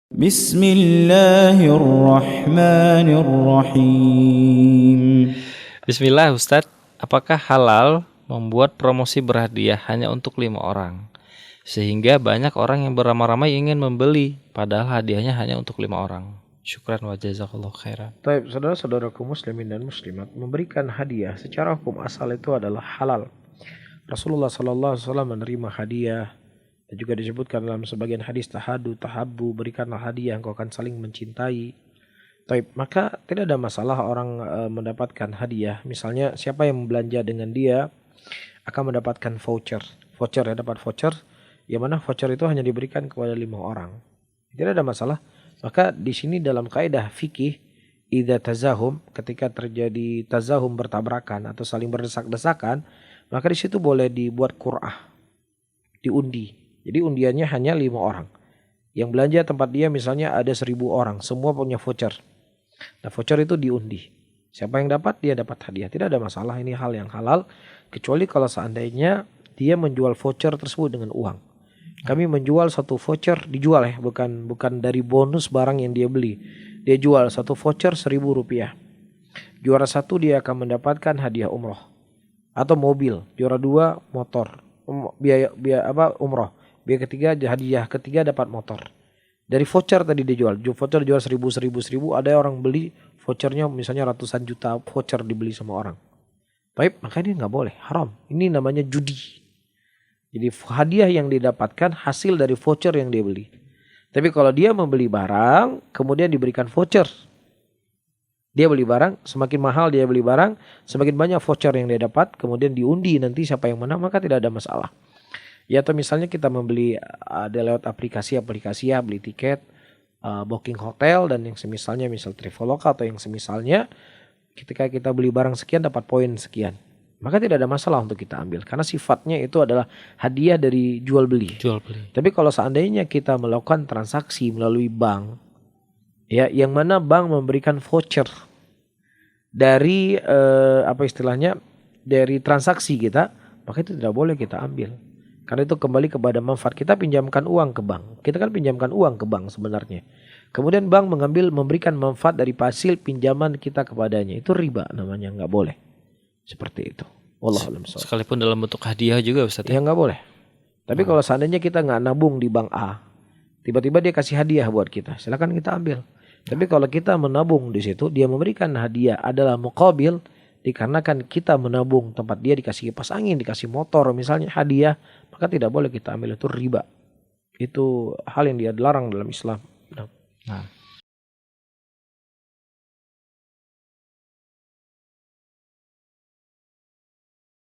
Bismillahirrahmanirrahim. Bismillah Ustadz, apakah halal membuat promosi berhadiah hanya untuk 5 orang? Sehingga banyak orang yang beramai-ramai ingin membeli, padahal hadiahnya hanya untuk 5 orang. Syukran wa jazakallahu khairan. Baik, saudara-saudaraku muslimin dan muslimat, memberikan hadiah secara hukum asal itu adalah halal. Rasulullah SAW menerima hadiah, dan juga disebutkan dalam sebagian hadis tahadu, tahabbu, berikanlah hadiah, engkau akan saling mencintai. Baik, maka tidak ada masalah orang mendapatkan hadiah. Misalnya siapa yang belanja dengan dia akan mendapatkan voucher. Voucher ya, dapat voucher. Yang mana voucher itu hanya diberikan kepada 5 orang. Tidak ada masalah. Maka di sini dalam kaidah fikih, idza tazahum, ketika terjadi tazahum bertabrakan atau saling berdesak-desakan, maka di situ boleh dibuat qur'ah, diundi. Jadi undiannya hanya 5 orang. Yang belanja tempat dia misalnya ada 1.000 orang, semua punya voucher. Nah, voucher itu diundi. Siapa yang dapat, dia dapat hadiah. Tidak ada masalah, ini hal yang halal. Kecuali kalau seandainya dia menjual voucher tersebut dengan uang. Kami menjual satu voucher, dijual ya, bukan dari bonus barang yang dia beli. Dia jual satu voucher Rp1.000. Juara 1 dia akan mendapatkan hadiah umroh atau mobil. Juara 2 motor. Biaya umroh. Biaya ketiga, hadiah ketiga dapat motor. Dari voucher tadi dijual. Voucher dijual 1.000. Ada orang beli vouchernya misalnya ratusan juta voucher dibeli sama orang. Baik, makanya dia nggak boleh, haram. Ini namanya judi. Jadi hadiah yang didapatkan hasil dari voucher yang dia beli. Tapi kalau dia membeli barang, kemudian diberikan voucher. Dia beli barang, semakin mahal dia beli barang, semakin banyak voucher yang dia dapat, kemudian diundi nanti siapa yang menang, maka tidak ada masalah. Ya, atau misalnya kita membeli ada lewat aplikasi ya, beli tiket, booking hotel dan yang semisalnya, misal Traveloka atau yang semisalnya, ketika kita beli barang sekian dapat poin sekian. Maka tidak ada masalah untuk kita ambil karena sifatnya itu adalah hadiah dari jual beli. Tapi kalau seandainya kita melakukan transaksi melalui bank, ya, yang mana bank memberikan voucher dari dari transaksi kita, maka itu tidak boleh kita ambil. Karena itu kembali kepada manfaat. Kita pinjamkan uang ke bank. Kita kan pinjamkan uang ke bank sebenarnya. Kemudian bank memberikan manfaat dari hasil pinjaman kita kepadanya. Itu riba namanya, nggak boleh. Seperti itu. Wallahualam. Sekalipun dalam bentuk hadiah juga Ustaz. Ya nggak boleh. Tapi kalau seandainya kita nggak nabung di bank A, tiba-tiba dia kasih hadiah buat kita, silakan kita ambil. Tapi kalau kita menabung di situ, dia memberikan hadiah adalah muqabil, dikarenakan kita menabung tempat dia dikasih kipas angin, dikasih motor misalnya hadiah, maka tidak boleh kita ambil, itu riba. Itu hal yang dia larang dalam Islam. Nah.